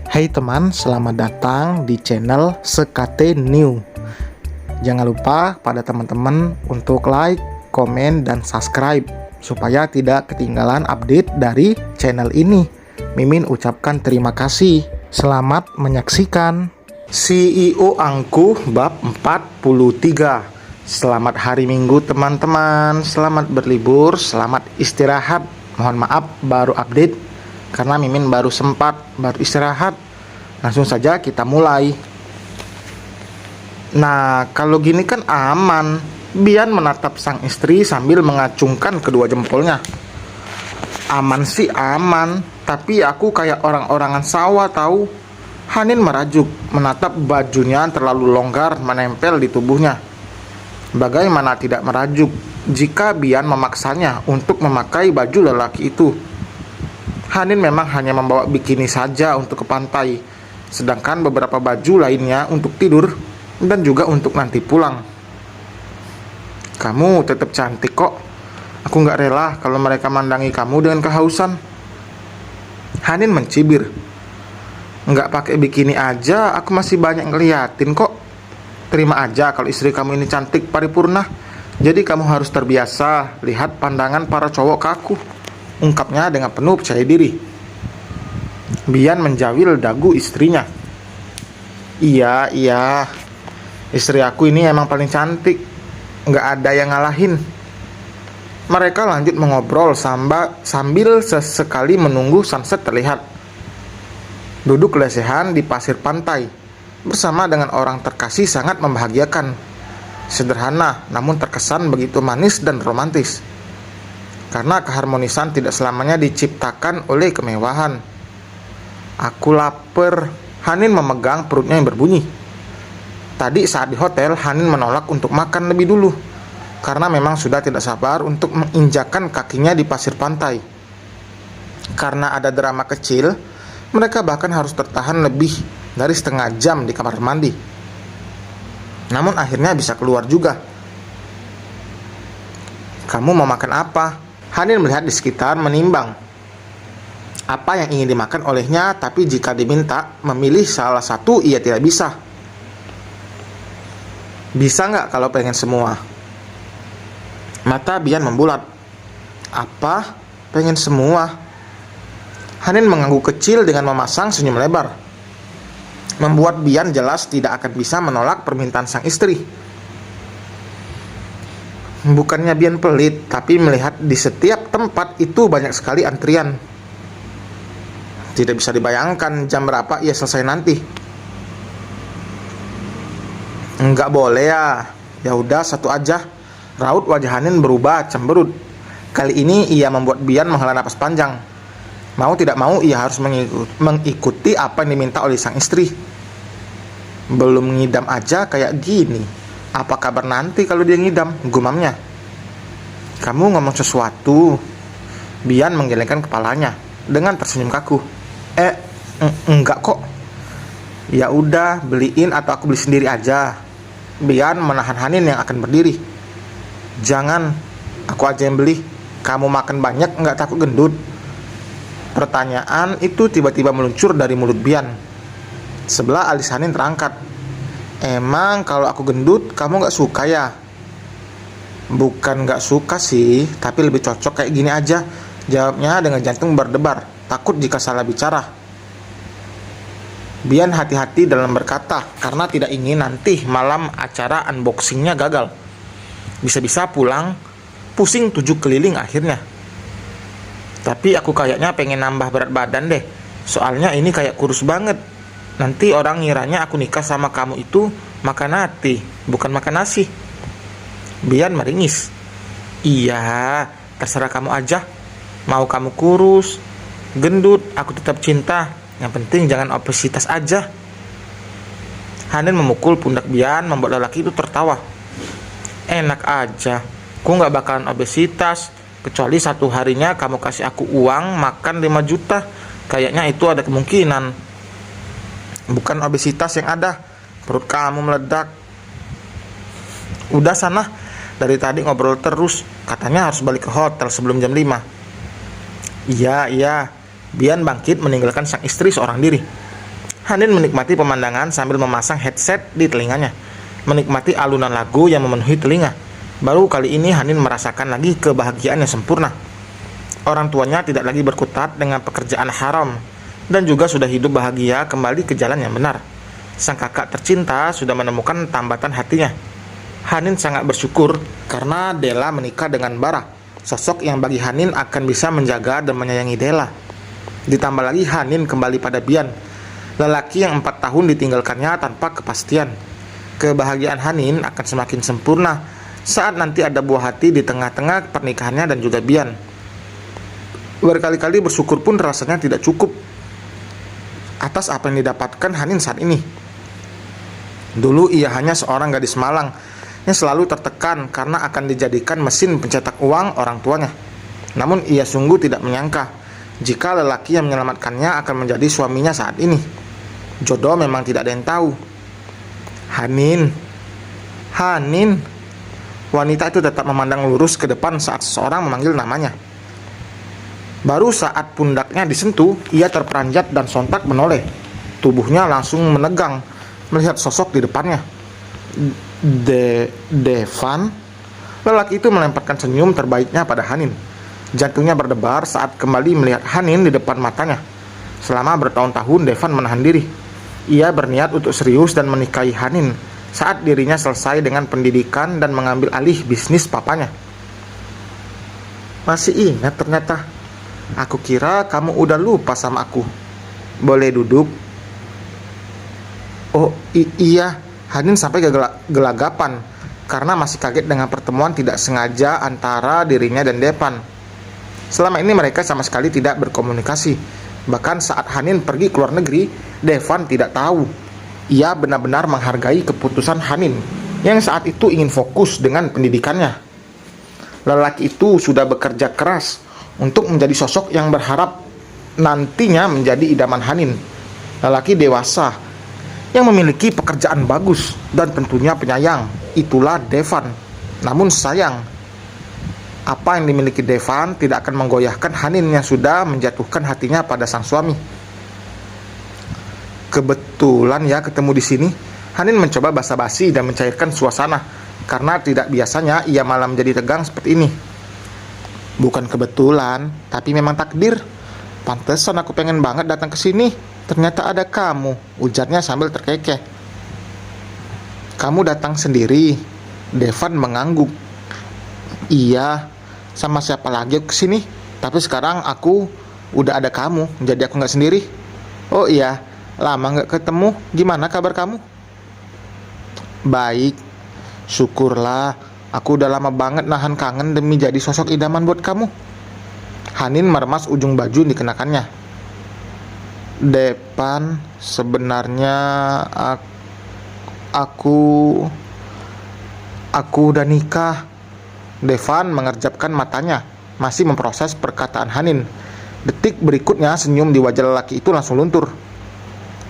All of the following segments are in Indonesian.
Hai teman, selamat datang di channel Sekate New. Jangan lupa pada teman-teman untuk like, komen, dan subscribe supaya tidak ketinggalan update dari channel ini. Mimin ucapkan terima kasih. Selamat menyaksikan. CEO Angkuh bab 43. Selamat hari Minggu teman-teman. Selamat berlibur, selamat istirahat. Mohon maaf baru update karena Mimin baru istirahat. Langsung saja kita mulai. Nah, kalau gini kan aman. Bian menatap sang istri sambil mengacungkan kedua jempolnya. Aman sih aman, tapi aku kayak orang-orangan sawah tahu. Hanin merajuk, menatap bajunya terlalu longgar menempel di tubuhnya. Bagaimana tidak merajuk jika Bian memaksanya untuk memakai baju lelaki itu? Hanin memang hanya membawa bikini saja untuk ke pantai, sedangkan beberapa baju lainnya untuk tidur dan juga untuk nanti pulang. Kamu tetap cantik kok. Aku nggak rela kalau mereka mandangi kamu dengan kehausan. Hanin mencibir. Nggak pakai bikini aja aku masih banyak ngeliatin kok. Terima aja kalau istri kamu ini cantik paripurna. Jadi kamu harus terbiasa lihat pandangan para cowok ke aku, ungkapnya dengan penuh percaya diri. Bian menjawil dagu istrinya. Iya, istri aku ini emang paling cantik. Nggak ada yang ngalahin. Mereka lanjut mengobrol sambil sesekali menunggu sunset terlihat. Duduk lesehan di pasir pantai bersama dengan orang terkasih sangat membahagiakan. Sederhana namun terkesan begitu manis dan romantis. Karena keharmonisan tidak selamanya diciptakan oleh kemewahan. Aku lapar. Hanin memegang perutnya yang berbunyi. Tadi saat di hotel, Hanin menolak untuk makan lebih dulu karena memang sudah tidak sabar untuk menginjakan kakinya di pasir pantai. Karena ada drama kecil, mereka bahkan harus tertahan lebih dari setengah jam di kamar mandi. Namun akhirnya bisa keluar juga. Kamu mau makan apa? Hanin melihat di sekitar, menimbang apa yang ingin dimakan olehnya, tapi jika diminta memilih salah satu, ia tidak bisa. Bisa nggak kalau pengen semua? Mata Bian membulat. Apa? Pengen semua? Hanin mengangguk kecil dengan memasang senyum lebar, membuat Bian jelas tidak akan bisa menolak permintaan sang istri. Bukannya Bian pelit, tapi melihat di setiap tempat itu banyak sekali antrian. Tidak bisa dibayangkan jam berapa ia selesai nanti. Enggak boleh ya. Ya udah satu aja. Raut wajah Hanin berubah cemberut. Kali ini ia membuat Bian menghela napas panjang. Mau tidak mau ia harus mengikuti apa yang diminta oleh sang istri. Belum ngidam aja kayak gini. Apa kabar nanti kalau dia ngidam? Gumamnya. Kamu ngomong sesuatu. Bian menggelengkan kepalanya dengan tersenyum kaku. Enggak kok. Ya udah, beliin atau aku beli sendiri aja. Bian menahan Hanin yang akan berdiri. Jangan, aku aja yang beli. Kamu makan banyak nggak takut gendut? Pertanyaan itu tiba-tiba meluncur dari mulut Bian. Sebelah alis Hanin terangkat. Emang kalau aku gendut kamu nggak suka ya? Bukan nggak suka sih, tapi lebih cocok kayak gini aja, jawabnya dengan jantung berdebar, takut jika salah bicara. Bian hati-hati dalam berkata karena tidak ingin nanti malam acara unboxingnya gagal. Bisa-bisa pulang pusing 7 keliling akhirnya. Tapi aku kayaknya pengen nambah berat badan deh. Soalnya ini kayak kurus banget. Nanti orang ngiranya aku nikah sama kamu itu makan hati, bukan makan nasi. Bian meringis. Iya, terserah kamu aja. Mau kamu kurus, gendut, aku tetap cinta. Yang penting jangan obesitas aja. Hanin memukul pundak Bian, membuat lelaki itu tertawa. Enak aja, aku nggak bakalan obesitas, kecuali satu harinya kamu kasih aku uang makan 5 juta. Kayaknya itu ada kemungkinan. Bukan obesitas yang ada, perut kamu meledak. Udah sana, dari tadi ngobrol terus. Katanya harus balik ke hotel sebelum jam 5. Iya. Bian bangkit meninggalkan sang istri seorang diri. Hanin menikmati pemandangan sambil memasang headset di telinganya, menikmati alunan lagu yang memenuhi telinga. Baru kali ini Hanin merasakan lagi kebahagiaan yang sempurna. Orang tuanya tidak lagi berkutat dengan pekerjaan haram dan juga sudah hidup bahagia kembali ke jalan yang benar. Sang kakak tercinta sudah menemukan tambatan hatinya. Hanin sangat bersyukur karena Della menikah dengan Bara, sosok yang bagi Hanin akan bisa menjaga dan menyayangi Della. Ditambah lagi Hanin kembali pada Bian, lelaki yang 4 tahun ditinggalkannya tanpa kepastian. Kebahagiaan Hanin akan semakin sempurna saat nanti ada buah hati di tengah-tengah pernikahannya dan juga Bian. Berkali-kali bersyukur pun rasanya tidak cukup atas apa yang didapatkan Hanin saat ini. Dulu ia hanya seorang gadis malang yang selalu tertekan karena akan dijadikan mesin pencetak uang orang tuanya. Namun ia sungguh tidak menyangka jika lelaki yang menyelamatkannya akan menjadi suaminya saat ini. Jodoh memang tidak ada yang tahu. Hanin. Wanita itu tetap memandang lurus ke depan saat seseorang memanggil namanya. Baru saat pundaknya disentuh, ia terperanjat dan sontak menoleh. Tubuhnya langsung menegang melihat sosok di depannya. Devan? Lelaki itu melemparkan senyum terbaiknya pada Hanin. Jantungnya berdebar saat kembali melihat Hanin di depan matanya. Selama bertahun-tahun Devan menahan diri. Ia berniat untuk serius dan menikahi Hanin saat dirinya selesai dengan pendidikan dan mengambil alih bisnis papanya. Masih ingat ternyata. Aku kira kamu udah lupa sama aku. Boleh duduk? Oh iya. Hanin sampai gelagapan karena masih kaget dengan pertemuan tidak sengaja antara dirinya dan Devan. Selama ini mereka sama sekali tidak berkomunikasi. Bahkan saat Hanin pergi ke luar negeri, Devan tidak tahu. Ia benar-benar menghargai keputusan Hanin yang saat itu ingin fokus dengan pendidikannya. Lelaki itu sudah bekerja keras untuk menjadi sosok yang berharap nantinya menjadi idaman Hanin. Lelaki dewasa yang memiliki pekerjaan bagus dan tentunya penyayang. Itulah Devan. Namun sayang, apa yang dimiliki Devan tidak akan menggoyahkan Hanin yang sudah menjatuhkan hatinya pada sang suami. Kebetulan ya ketemu di sini. Hanin mencoba basa-basi dan mencairkan suasana karena tidak biasanya ia malah menjadi tegang seperti ini. Bukan kebetulan, tapi memang takdir. Pantesan aku pengen banget datang ke sini. Ternyata ada kamu, ujarnya sambil terkekeh. Kamu datang sendiri? Devan mengangguk. Iya, sama siapa lagi aku kesini? Tapi sekarang aku udah ada kamu, jadi aku nggak sendiri. Oh iya, lama nggak ketemu. Gimana kabar kamu? Baik, syukurlah. Aku udah lama banget nahan kangen demi jadi sosok idaman buat kamu. Hanin meremas ujung baju yang dikenakannya. Devan, sebenarnya aku udah nikah. Devan mengerjapkan matanya, masih memproses perkataan Hanin. Detik berikutnya senyum di wajah lelaki itu langsung luntur.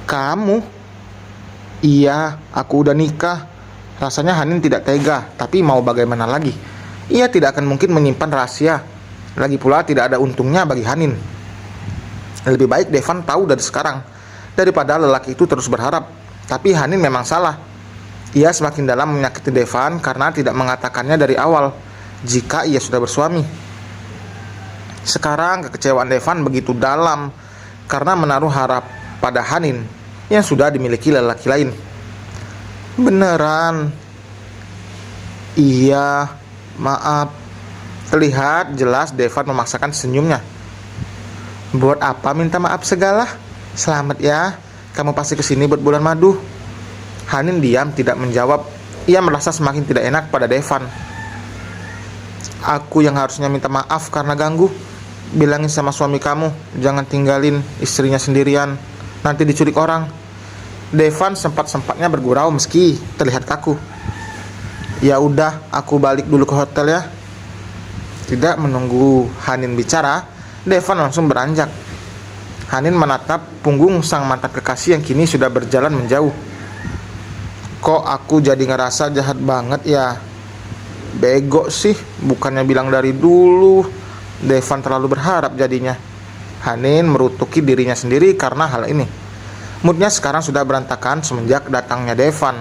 Kamu? Iya, aku udah nikah. Rasanya Hanin tidak tega, tapi mau bagaimana lagi? Ia tidak akan mungkin menyimpan rahasia. Lagi pula tidak ada untungnya bagi Hanin. Lebih baik Devan tahu dari sekarang daripada lelaki itu terus berharap. Tapi Hanin memang salah. Ia semakin dalam menyakiti Devan karena tidak mengatakannya dari awal jika ia sudah bersuami. Sekarang kekecewaan Devan begitu dalam karena menaruh harap pada Hanin yang sudah dimiliki lelaki lain. Beneran? Iya, maaf. Terlihat jelas Devan memaksakan senyumnya. Buat apa minta maaf segala? Selamat ya, kamu pasti kesini buat bulan madu. Hanin diam tidak menjawab. Ia merasa semakin tidak enak pada Devan. Aku yang harusnya minta maaf karena ganggu. Bilangin sama suami kamu, jangan tinggalin istrinya sendirian, nanti diculik orang. Devan sempat-sempatnya bergurau meski terlihat kaku. Ya udah, aku balik dulu ke hotel ya. Tidak menunggu Hanin bicara, Devan langsung beranjak. Hanin menatap punggung sang mantan kekasih yang kini sudah berjalan menjauh. Kok aku jadi ngerasa jahat banget ya? Bego sih, bukannya bilang dari dulu. Devan terlalu berharap jadinya. Hanin merutuki dirinya sendiri karena hal ini. Moodnya sekarang sudah berantakan semenjak datangnya Devan.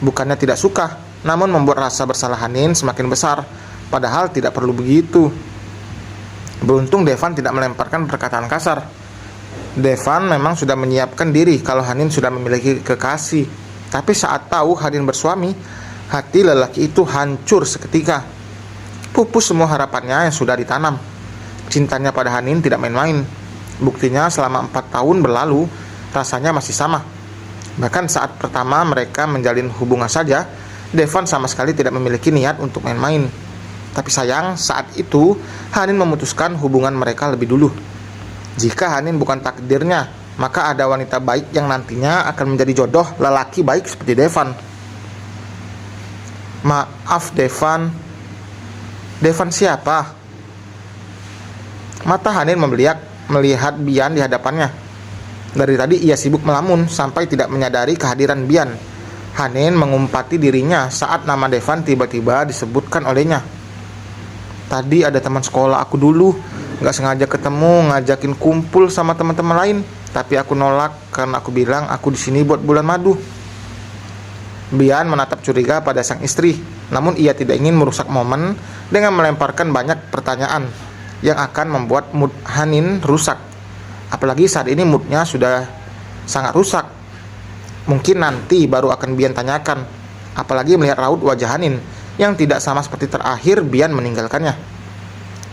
Bukannya tidak suka, namun membuat rasa bersalah Hanin semakin besar, padahal tidak perlu begitu. Beruntung Devan tidak melemparkan perkataan kasar. Devan memang sudah menyiapkan diri kalau Hanin sudah memiliki kekasih. Tapi saat tahu Hanin bersuami, hati lelaki itu hancur seketika. Pupus semua harapannya yang sudah ditanam. Cintanya pada Hanin tidak main-main. Buktinya selama 4 tahun berlalu, rasanya masih sama. Bahkan saat pertama mereka menjalin hubungan saja, Devan sama sekali tidak memiliki niat untuk main-main. Tapi sayang, saat itu Hanin memutuskan hubungan mereka lebih dulu. Jika Hanin bukan takdirnya, maka ada wanita baik yang nantinya akan menjadi jodoh lelaki baik seperti Devan. Maaf Devan. Devan siapa? Mata Hanin melihat Bian di hadapannya. Dari tadi ia sibuk melamun sampai tidak menyadari kehadiran Bian. Hanin mengumpati dirinya saat nama Devan tiba-tiba disebutkan olehnya. Tadi ada teman sekolah aku dulu, gak sengaja ketemu, ngajakin kumpul sama teman-teman lain, tapi aku nolak karena aku bilang aku di sini buat bulan madu. Bian menatap curiga pada sang istri, namun ia tidak ingin merusak momen dengan melemparkan banyak pertanyaan yang akan membuat mood Hanin rusak. Apalagi saat ini moodnya sudah sangat rusak. Mungkin nanti baru akan Bian tanyakan, apalagi melihat raut wajah Hanin yang tidak sama seperti terakhir Bian meninggalkannya.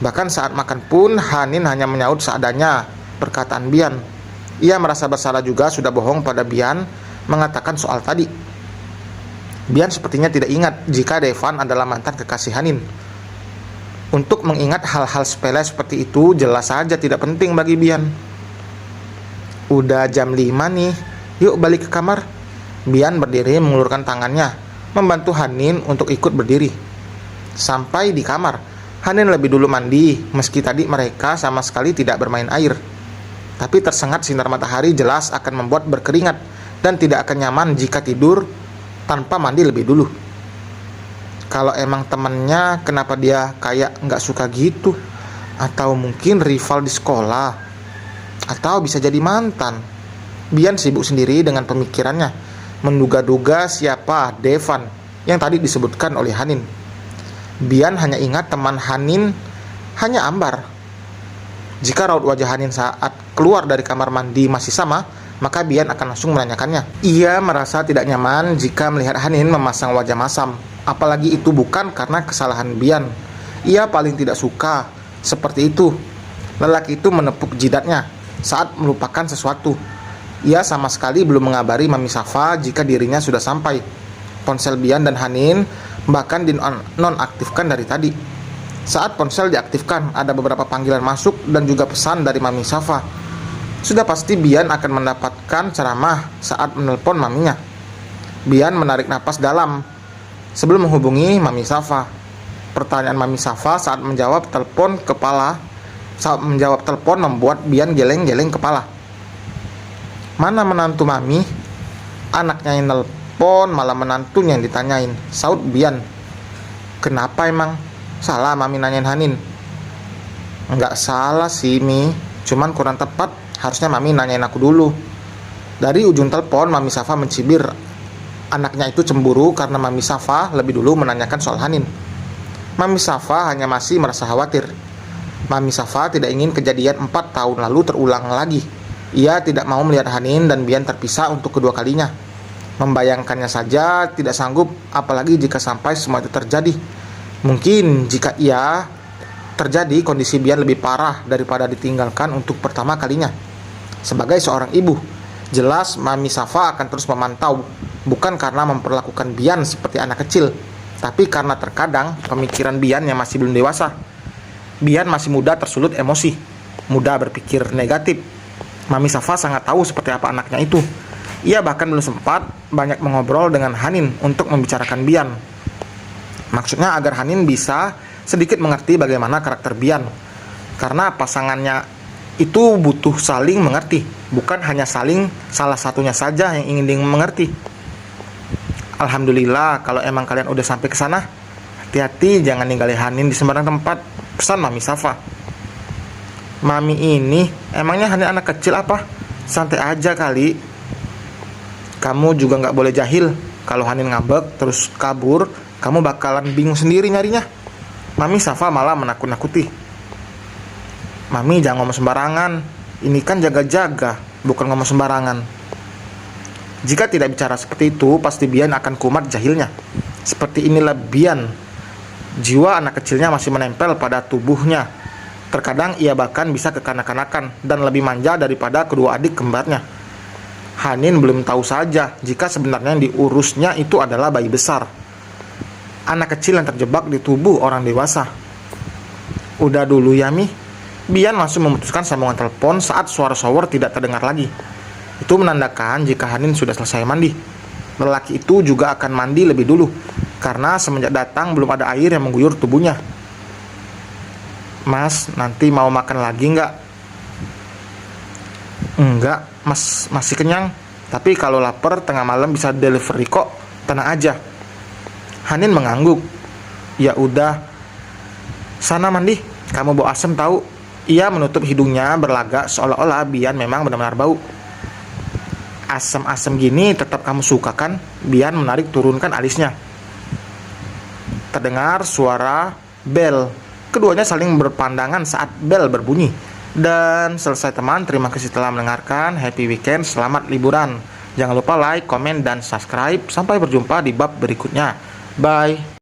Bahkan saat makan pun Hanin hanya menyaut seadanya perkataan Bian. Ia merasa bersalah juga sudah bohong pada Bian mengatakan soal tadi. Bian sepertinya tidak ingat jika Devan adalah mantan kekasih Hanin. Untuk mengingat hal-hal sepele seperti itu jelas saja tidak penting bagi Bian. Udah jam 5 nih, yuk balik ke kamar. Bian berdiri mengulurkan tangannya, membantu Hanin untuk ikut berdiri. Sampai di kamar, Hanin lebih dulu mandi, meski tadi mereka sama sekali tidak bermain air. Tapi tersengat sinar matahari jelas akan membuat berkeringat dan tidak akan nyaman jika tidur tanpa mandi lebih dulu. Kalau emang temennya, kenapa dia kayak nggak suka gitu? Atau mungkin rival di sekolah? Atau bisa jadi mantan? Bian sibuk sendiri dengan pemikirannya, menduga-duga siapa Devan yang tadi disebutkan oleh Hanin. Bian hanya ingat teman Hanin hanya Ambar. Jika raut wajah Hanin saat keluar dari kamar mandi masih sama, maka Bian akan langsung menanyakannya. Ia merasa tidak nyaman jika melihat Hanin memasang wajah masam. Apalagi itu bukan karena kesalahan Bian. Ia paling tidak suka seperti itu. Lelaki itu menepuk jidatnya saat melupakan sesuatu. Ia sama sekali belum mengabari Mami Safa jika dirinya sudah sampai. Ponsel Bian dan Hanin bahkan dinonaktifkan dari tadi. Saat ponsel diaktifkan, ada beberapa panggilan masuk dan juga pesan dari Mami Safa. Sudah pasti Bian akan mendapatkan ceramah saat menelpon maminya. Bian menarik napas dalam sebelum menghubungi Mami Safa. Pertanyaan Mami Safa saat menjawab telepon membuat Bian geleng-geleng kepala. Mana menantu Mami? Anaknya yang nelpon malah menantunya yang ditanyain, saut Bian. Kenapa emang? Salah Mami nanyain Hanin? Enggak salah sih Mi, cuman kurang tepat. Harusnya Mami nanyain aku dulu. Dari ujung telepon Mami Safa mencibir. Anaknya itu cemburu karena Mami Safa lebih dulu menanyakan soal Hanin. Mami Safa hanya masih merasa khawatir. Mami Safa tidak ingin kejadian 4 tahun lalu terulang lagi. Ia tidak mau melihat Hanin dan Bian terpisah untuk kedua kalinya. Membayangkannya saja tidak sanggup, apalagi jika sampai semua itu terjadi. Mungkin jika ia terjadi, kondisi Bian lebih parah daripada ditinggalkan untuk pertama kalinya. Sebagai seorang ibu, jelas Mami Safa akan terus memantau, bukan karena memperlakukan Bian seperti anak kecil, tapi karena terkadang pemikiran Bian yang masih belum dewasa. Bian masih muda tersulut emosi, mudah berpikir negatif. Mami Safa sangat tahu seperti apa anaknya itu. Ia bahkan belum sempat banyak mengobrol dengan Hanin untuk membicarakan Bian. Maksudnya agar Hanin bisa sedikit mengerti bagaimana karakter Bian. Karena pasangannya itu butuh saling mengerti, bukan hanya saling salah satunya saja yang ingin mengerti. Alhamdulillah kalau emang kalian udah sampai ke sana, hati-hati jangan ninggalin Hanin di sembarang tempat, pesan Mami Safa. Mami ini emangnya Hanin anak kecil apa? Santai aja kali. Kamu juga nggak boleh jahil. Kalau Hanin ngambek terus kabur, kamu bakalan bingung sendiri nyarinya. Mami Safa malah menakut-nakuti. Mami jangan ngomong sembarangan. Ini kan jaga-jaga, bukan ngomong sembarangan. Jika tidak bicara seperti itu, pasti Bian akan kumat jahilnya. Seperti inilah Bian. Jiwa anak kecilnya masih menempel pada tubuhnya. Terkadang ia bahkan bisa kekanak-kanakan dan lebih manja daripada kedua adik kembarnya. Hanin belum tahu saja jika sebenarnya yang diurusnya itu adalah bayi besar. Anak kecil yang terjebak di tubuh orang dewasa. Udah dulu ya Mi. Bian langsung memutuskan sambungan telepon saat suara shower tidak terdengar lagi. Itu menandakan jika Hanin sudah selesai mandi. Lelaki itu juga akan mandi lebih dulu, karena semenjak datang belum ada air yang mengguyur tubuhnya. Mas, nanti mau makan lagi nggak? Enggak, Mas masih kenyang. Tapi kalau lapar tengah malam bisa delivery kok, tenang aja. Hanin mengangguk. Ya udah, sana mandi. Kamu bau asem tahu? Ia menutup hidungnya berlagak seolah-olah Bian memang benar-benar bau. Asem-asem gini tetap kamu suka kan? Bian menarik turunkan alisnya. Terdengar suara bel. Keduanya saling berpandangan saat bel berbunyi. Dan selesai teman, terima kasih telah mendengarkan. Happy weekend, selamat liburan. Jangan lupa like, komen, dan subscribe. Sampai berjumpa di bab berikutnya. Bye.